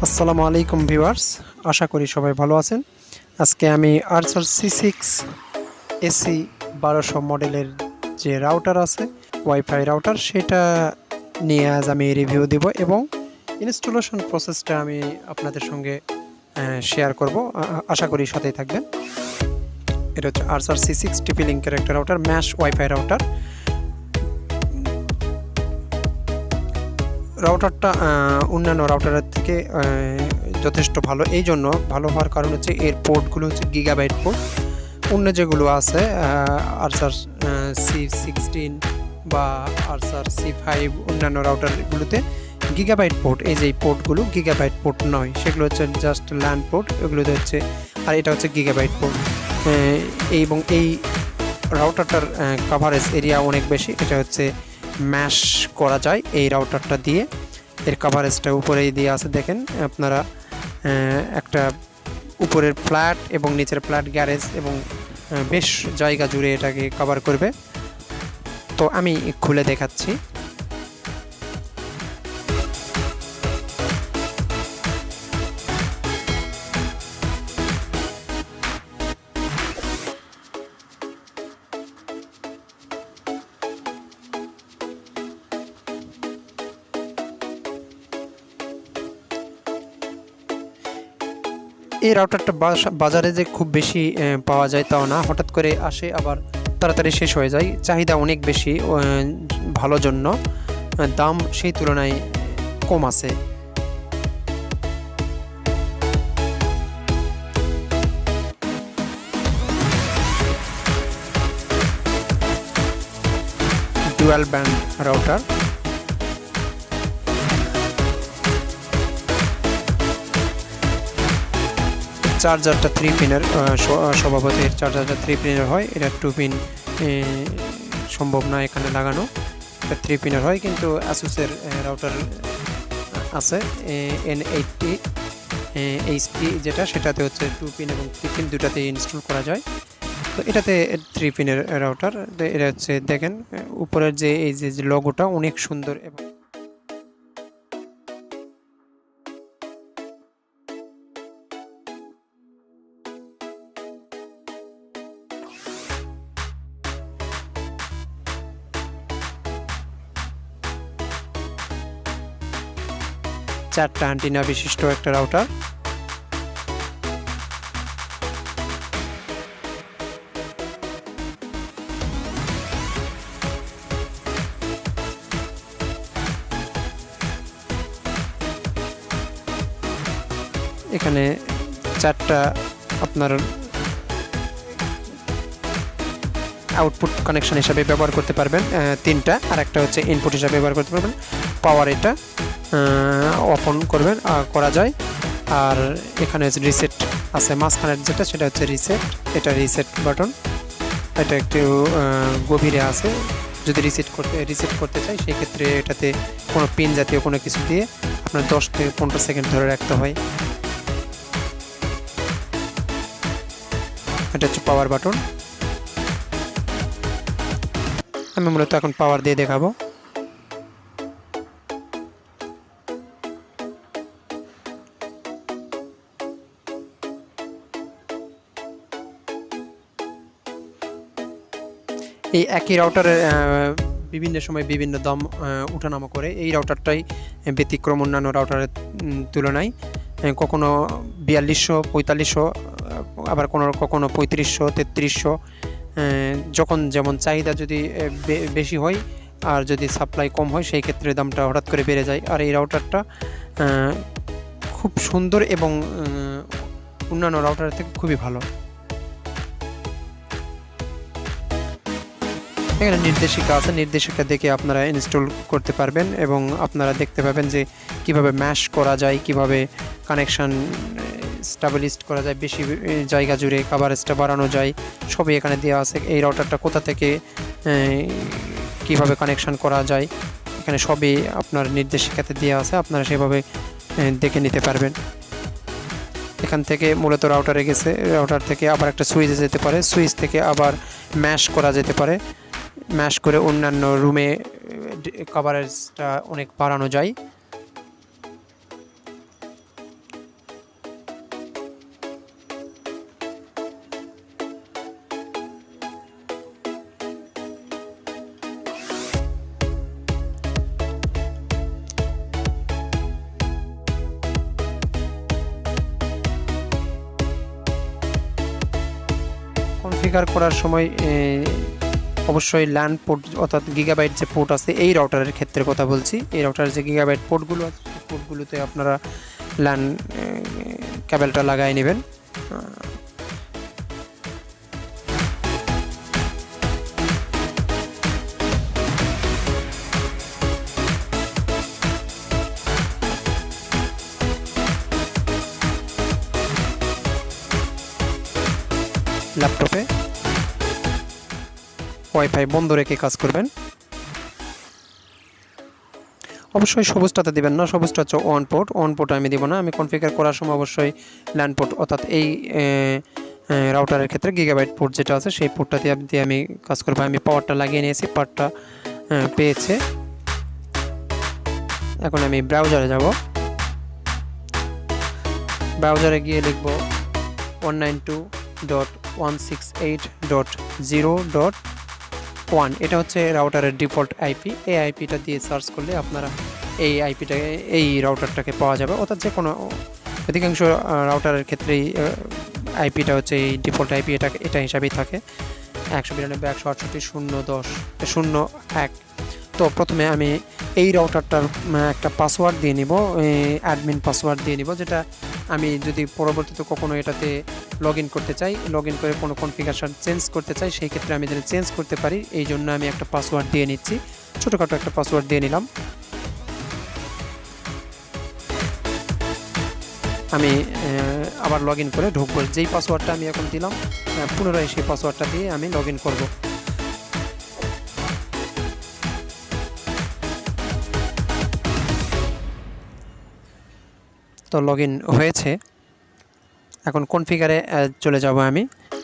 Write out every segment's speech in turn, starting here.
আসসালামু আলাইকুম ভিউয়ার্স, আশা করি সবাই ভালো আছেন। আজকে আমি আর্চার C6 AC 1200 মডেলের যে রাউটার আছে, ওয়াইফাই রাউটার, সেটা নিয়ে আজ আমি রিভিউ দিব এবং ইনস্টলেশন প্রসেসটা আমি আপনাদের সঙ্গে শেয়ার করব। আশা করি সাথেই থাকবেন। এটা হচ্ছে আর্চার C6 TP-Link'ের একটা রাউটার, ম্যাশ ওয়াইফাই রাউটার। রাউটারটা অন্যান্য রাউটারের থেকে যথেষ্ট ভালো। এই জন্য ভালো হওয়ার কারণ হচ্ছে এর পোর্টগুলো হচ্ছে গিগাবাইট পোর্ট। অন্য যেগুলো আছে আর্চার C16 বা আর্চার C5 অন্যান্য রাউটারগুলোতে গিগাবাইট পোর্ট, এই যে পোর্টগুলো গিগাবাইট পোর্ট নয়, সেগুলো হচ্ছে জাস্ট ল্যান পোর্ট, এগুলোতে হচ্ছে, আর এটা হচ্ছে গিগাবাইট পোর্ট। এবং এই রাউটারটার কভারেজ এরিয়া অনেক বেশি। এটা হচ্ছে ম্যাশ করা যায় এই রাউটারটা দিয়ে। এর কভারেজটা উপরেই দিয়ে আছে, দেখেন আপনারা, একটা উপরের ফ্ল্যাট এবং নিচের ফ্ল্যাট গ্যারেজ এবং বেশ জায়গা জুড়ে এটাকে কভার করবে। তো আমি খুলে দেখাচ্ছি। এই রাউটারটা বাজারে যে খুব বেশি পাওয়া যায় তাও না, হঠাৎ করে আসে আবার তাড়াতাড়ি শেষ হয়ে যায়। চাহিদা অনেক বেশি, ভালো জন্য দাম সেই তুলনায় কম আছে। Dual band router. চার্জারটা 3 পিনের, স্বভাবত এর চার্জারটা 3 পিনের হয়। এটা 2 পিন সম্ভব না এখানে লাগানো, এটা 3 পিনের হয়। কিন্তু আসুসের রাউটার আছে N80 HP যেটা, সেটাতে হচ্ছে 2 পিন এবং 3 পিন দুটাতে ইনস্টল করা যায়। তো এটাতে 3 পিনের রাউটার। এটা হচ্ছে দেখেন উপরের যে এই যে লোগোটা অনেক সুন্দর এবং চারটা অ্যান্টিনা বিশিষ্ট একটা রাউটার। এখানে চারটা আপনার আউটপুট কানেকশন হিসাবে ব্যবহার করতে পারবেন, তিনটা, আর একটা হচ্ছে ইনপুট হিসাবে ব্যবহার করতে পারবেন। পাওয়ার এটা অন করবেন, করা যায়। আর এখানে রিসেট আছে মাঝখানের যেটা, সেটা হচ্ছে রিসেট। এটা রিসেট বাটন, এটা একটু গভীরে আছে। যদি রিসেট করতে চাই সেই ক্ষেত্রে এটাতে কোনো পিন জাতীয় কোনো কিছু দিয়ে আপনার 10 থেকে 15 সেকেন্ড ধরে রাখতে হয়। এটা হচ্ছে পাওয়ার বাটন। আমি মূলত এখন পাওয়ার দিয়ে দেখাবো। এই একই রাউটারের বিভিন্ন সময় বিভিন্ন দাম উঠানামা করে। এই রাউটারটাই ব্যতিক্রম অন্যান্য রাউটারের তুলনায়। কখনো 4200, 4500, আবার কখনো 3500, 3300, যখন যেমন চাহিদা যদি বেশি হয় আর যদি সাপ্লাই কম হয় সেই ক্ষেত্রে দামটা হঠাৎ করে বেড়ে যায়। আর এই রাউটারটা খুব সুন্দর এবং অন্যান্য রাউটারের থেকে খুবই ভালো। এখানে নির্দেশিকা আছে, নির্দেশিকা দেখে আপনারা ইনস্টল করতে পারবেন এবং আপনারা দেখতে পাবেন যে কিভাবে ম্যাশ করা যায়, কিভাবে কানেকশান স্টাবলিস্ট করা যায়, বেশি জায়গা জুড়ে কভারেজটা বাড়ানো যায়, সবই এখানে দেওয়া আছে। এই রাউটারটা কোথা থেকে কিভাবে কানেকশান করা যায় এখানে সবই আপনার নির্দেশিকাতে দেওয়া আছে, আপনারা সেভাবে দেখে নিতে পারবেন। এখান থেকে মূলত রাউটারে গেছে, রাউটার থেকে আবার একটা সুইচে যেতে পারে, সুইচ থেকে আবার ম্যাশ করা যেতে পারে, ম্যাশ করে অন্যান্য রুমে কভারেজটা অনেক বাড়ানো যায়। কনফিগার করার সময় অবশ্যই ল্যান পোর্ট অর্থাৎ গিগাবাইট যে পোর্ট আছে এই রাউটারের ক্ষেত্রে কথা বলছি, এই রাউটারের যে গিগাবাইট পোর্টগুলো আছে সেই পোর্টগুলোতে আপনারা ল্যান কেবলটা লাগাই নেবেন। ল্যাপটপে ওয়াইফাই বন্ধ রেখে কাজ করবেন। অবশ্যই সবুজটাতে দিবেন না, সবুজটা হচ্ছে অন পোর্ট আমি দিব না। আমি কনফিগার করার সময় অবশ্যই ল্যান পোর্ট অর্থাৎ এই রাউটারের ক্ষেত্রে গিগাবাইট পোর্ট যেটা আছে সেই পোর্টটা দিয়ে আমি কাজ করব। আমি পাওয়ারটা লাগিয়ে নিয়েছি, পাওয়ারটা পেয়েছে। এখন আমি ব্রাউজারে যাব, ব্রাউজারে গিয়ে লিখব 192.168.0.1। এটা হচ্ছে রাউটারের ডিফল্ট আইপি। এই আইপিটা দিয়ে সার্চ করলে আপনারা এই রাউটারটাকে পাওয়া যাবে। অর্থাৎ যে কোনো অধিকাংশ রাউটারের ক্ষেত্রেই আইপিটা হচ্ছে এই ডিফল্ট আইপি, এটা হিসাবেই থাকে 192.168.0.0.1। তো প্রথমে আমি এই রাউটারটার একটা পাসওয়ার্ড দিয়ে নিব, অ্যাডমিন পাসওয়ার্ড দিয়ে নিব, যেটা আমি যদি পরবর্তীতে কখনো এটাতে লগ ইন করতে চাই, লগ ইন করে কোনো কনফিগারেশন চেঞ্জ করতে চাই, সেই ক্ষেত্রে আমি যেন চেঞ্জ করতে পারি এই জন্য আমি একটা পাসওয়ার্ড দিয়ে নিচ্ছি। ছোটোখাটো একটা পাসওয়ার্ড দিয়ে নিলাম। আমি আবার লগ ইন করে ঢুকবো। যেই পাসওয়ার্ডটা আমি এখন দিলাম পুনরায় সেই পাসওয়ার্ডটা দিয়ে আমি লগ ইন করবো। তো লগ ইন হয়েছে। এখন কনফিগারে চলে যাব।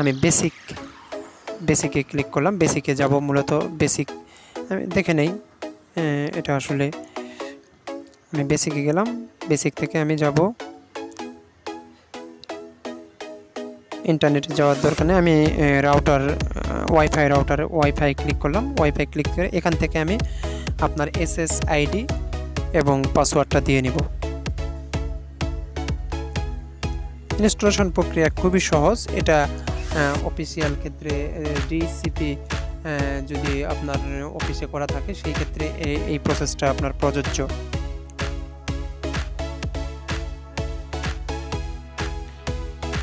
আমি বেসিকে ক্লিক করলাম। বেসিকে যাব, মূলত বেসিক আমি দেখে নেই এটা আসলে। আমি বেসিকে গেলাম, বেসিক থেকে আমি যাব ইন্টারনেটে যাওয়ার দরকার নেই। আমি ওয়াইফাই ক্লিক করলাম। ওয়াইফাই ক্লিক করে এখান থেকে আমি আপনার SSID এবং পাসওয়ার্ডটা দিয়ে নিব। ইনস্টলেশন প্রক্রিয়া খুবই সহজ। এটা অফিসিয়াল ক্ষেত্রে ডিসিপি যদি আপনার অফিসে করা থাকে সেই ক্ষেত্রে এই প্রসেসটা আপনার প্রযোজ্য।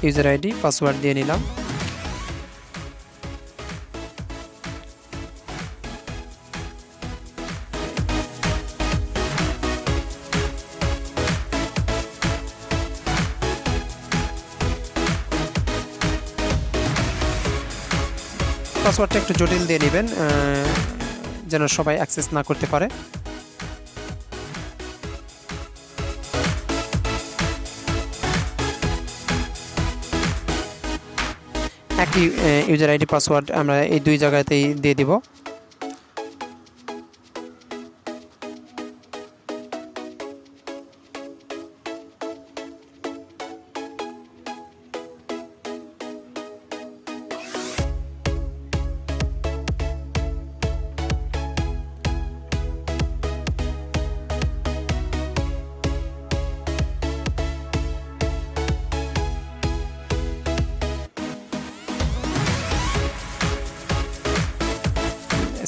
ইউজার আইডি পাসওয়ার্ড দিয়ে নিলাম। পাসওয়ার্ডটা একটু জটিল দিয়ে নেবেন যেন সবাই অ্যাক্সেস না করতে পারে। একই ইউজার আইডি পাসওয়ার্ড আমরা এই দুই জায়গাতেই দিয়ে দিব।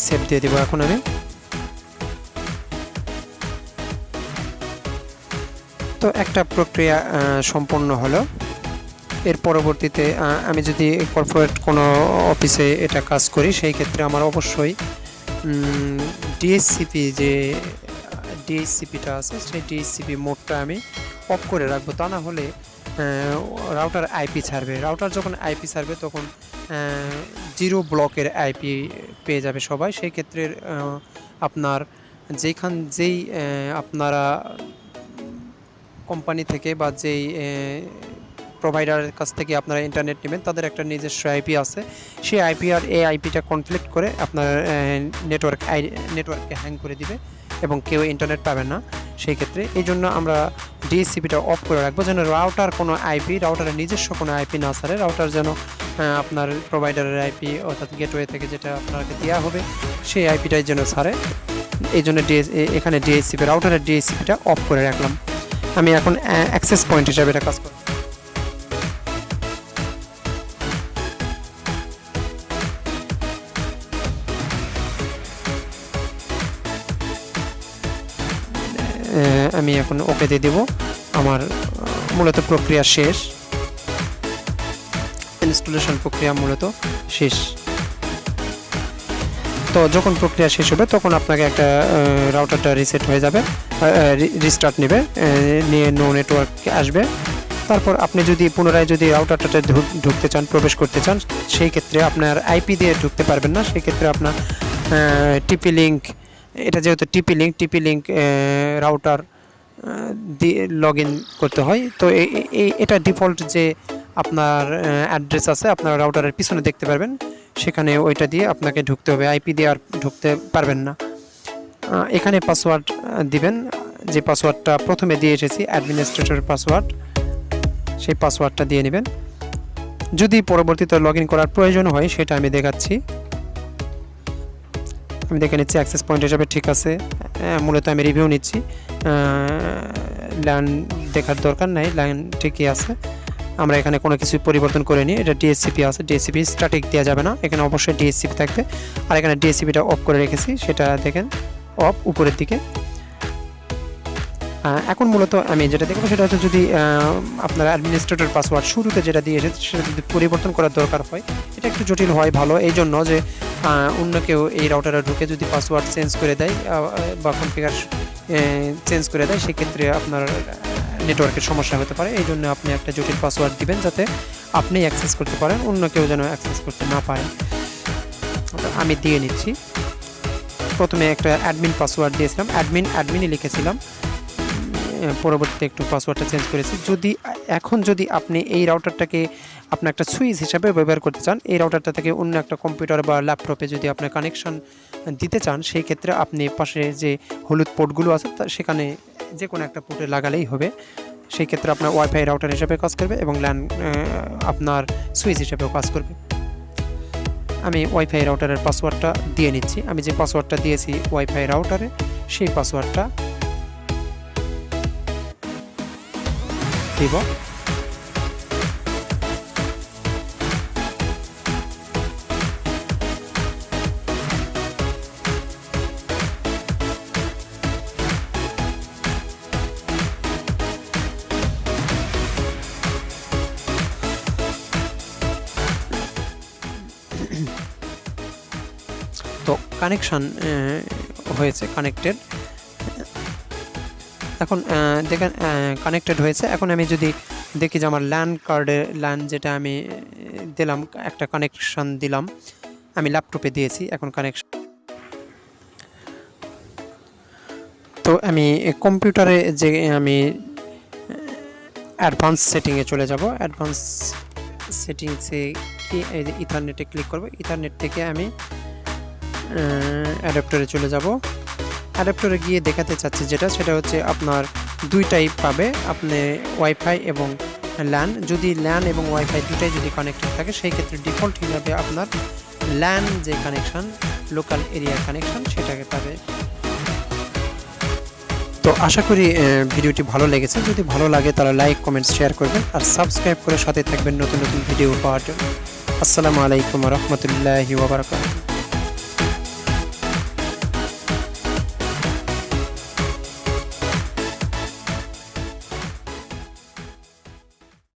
সেভ দিয়ে দিব এখন আমি। তো একটা প্রক্রিয়া সম্পন্ন হলো। এর পরবর্তীতে আমি যদি কর্পোরেট কোনো অফিসে এটা কাজ করি সেই ক্ষেত্রে আমার অবশ্যই ডিএইচসিপিটা আছে সেই ডিএইচসিপি মোডটা আমি অফ করে রাখবো। তা না হলে রাউটার আইপি ছাড়বে। রাউটার যখন আইপি ছাড়বে তখন 0 ব্লকের আইপি পেয়ে যাবে সবাই। সেই ক্ষেত্রে আপনার যেই আপনারা কোম্পানি থেকে বা যেই প্রোভাইডারের কাছ থেকে আপনারা ইন্টারনেট নেবেন তাদের একটা নিজস্ব আইপি আছে। সেই আইপি আর এই আইপিটা কনফ্লিক্ট করে আপনার নেটওয়ার্ককে হ্যাং করে দিবে এবং কেউ ইন্টারনেট পাবে না। সেই ক্ষেত্রে এই জন্য আমরা ডিএসসিপিটা অফ করে রাখবো যেন রাউটারের নিজস্ব কোনো আইপি না ছাড়ে। রাউটার যেন আপনার প্রোভাইডারের আইপি অর্থাৎ গেটওয়ে থেকে যেটা আপনাকে দেওয়া হবে সেই আইপিটাই যেন ছাড়ে। এই জন্য এখানে রাউটারের ডিএসসিপিটা অফ করে রাখলাম। আমি এখন অ্যাক্সেস পয়েন্ট হিসাবে এটা কাজ করব। আমি এখন ওকে দিয়ে দেব। আমার মূলত প্রক্রিয়া শেষ, ইনস্টলেশন প্রক্রিয়া মূলত শেষ। তো যখন প্রক্রিয়া শেষ হবে তখন আপনাকে একটা রাউটারটা রিসেট হয়ে যাবে, রিস্টার্ট নেবে, নিয়ে নো নেটওয়ার্ক আসবে। তারপর আপনি যদি পুনরায় যদি রাউটারটাতে ঢুকতে চান, প্রবেশ করতে চান, সেই ক্ষেত্রে আপনার আইপি দিয়ে ঢুকতে পারবেন না। সেই ক্ষেত্রে আপনার TP-Link, এটা যেহেতু TP-Link রাউটার দিয়ে লগ ইন করতে হয়। তো এটা ডিফল্ট যে আপনার অ্যাড্রেস আছে আপনার রাউটারের পিছনে দেখতে পারবেন, সেখানে ওইটা দিয়ে আপনাকে ঢুকতে হবে, আইপি দিয়ে আর ঢুকতে পারবেন না। এখানে পাসওয়ার্ড দিবেন, যে পাসওয়ার্ডটা প্রথমে দিয়ে এসেছি অ্যাডমিনিস্ট্রেটরের পাসওয়ার্ড, সেই পাসওয়ার্ডটা দিয়ে নেবেন। যদি পরবর্তীতে লগ ইন করার প্রয়োজন হয় সেটা আমি দেখাচ্ছি। আমি দেখে নিচ্ছি অ্যাক্সেস পয়েন্ট হিসাবে ঠিক আছে। মূলত আমি রিভিউ নিচ্ছি, ল্যান দেখার দরকার নাই, ল্যান ঠিকই আছে। আমরা এখানে কোনো কিছু পরিবর্তন করে নিই। এটা ডিএসসিপি আছে, ডিএসসিপি স্ট্যাটিক দেওয়া যাবে না, এখানে অবশ্যই ডিএসসিপি থাকবে। আর এখানে ডিএসসিপিটা অফ করে রেখেছি, সেটা দেখেন অফ উপরের দিকে। এখন মূলত আমি যেটা দেখব সেটা হচ্ছে যদি আপনার অ্যাডমিনিস্ট্রেটর পাসওয়ার্ড শুরুতে যেটা দিয়ে এসেছে সেটা যদি পরিবর্তন করার দরকার হয়, এটা একটু জটিল হয় ভালো, এই জন্য যে অন্য কেউ এই রাউটারে ঢুকে যদি পাসওয়ার্ড চেঞ্জ করে দেয় বা কনফিগার চেঞ্জ করে দেয়, সেক্ষেত্রে আপনার নেটওয়ার্কের সমস্যা হতে পারে। এই জন্য আপনি একটা জটিল পাসওয়ার্ড দিবেন যাতে আপনি অ্যাক্সেস করতে পারেন, অন্য কেউ যেন অ্যাক্সেস করতে না পারে। আমি দিয়ে নিচ্ছি। প্রথমে একটা অ্যাডমিন পাসওয়ার্ড দিয়েছিলাম, অ্যাডমিনই লিখেছিলাম, পরবর্তীতে একটু পাসওয়ার্ডটা চেঞ্জ করেছি। এখন যদি আপনি এই রাউটারটাকে আপনার একটা সুইচ হিসাবে ব্যবহার করতে চান, এই রাউটারটা থেকে অন্য একটা কম্পিউটার বা ল্যাপটপে যদি আপনার কানেকশন দিতে চান, সেই ক্ষেত্রে আপনি পাশে যে হলুদ পোর্টগুলো আছে সেখানে যে কোনো একটা পোর্টে লাগালেই হবে। সেই ক্ষেত্রে আপনার ওয়াইফাই রাউটার হিসেবে কাজ করবে এবং ল্যান আপনার সুইচ হিসেবেও কাজ করবে। আমি ওয়াইফাই রাউটারের পাসওয়ার্ডটা দিয়ে নিচ্ছি। আমি যে পাসওয়ার্ডটা দিয়েছি ওয়াইফাই রাউটারে, সেই পাসওয়ার্ডটা দিব। তো কানেকশন হয়েছে, কানেক্টেড। এখন দেখেন কানেক্টেড হয়েছে। এখন আমি যদি দেখি যে আমার ল্যান কার্ডে ল্যান যেটা আমি দিলাম, একটা কানেকশন দিলাম, আমি ল্যাপটপে দিয়েছি, এখন কানেকশন। তো আমি কম্পিউটারে যে আমি অ্যাডভান্স সেটিংয়ে চলে যাব। অ্যাডভান্স সেটিংসে কি এই যে ইথারনেটে ক্লিক করব। ইথারনেট থেকে আমি অ্যাডাপ্টারে চলে যাব। অ্যাডাপ্টারে গিয়ে দেখাতে চাচ্ছি যেটা, সেটা হচ্ছে আপনার দুই টাইপ পাবে, আপনি ওয়াইফাই এবং ল্যান। যদি ল্যান এবং ওয়াইফাই দুটাই যদি কানেক্টেড থাকে, সেই ক্ষেত্রে ডিফল্ট হিসাবে আপনার ল্যান যে কানেকশন, লোকাল এরিয়া কানেকশন, সেটাকে পাবে। তো আশা করি ভিডিওটি ভালো লেগেছে। যদি ভালো লাগে তাহলে লাইক, কমেন্ট, শেয়ার করবেন আর সাবস্ক্রাইব করে সাথে থাকবেন নতুন নতুন ভিডিও পাওয়ার জন্য। আসসালামু আলাইকুম ওয়া রাহমাতুল্লাহি ওয়া বারাকাতুহু।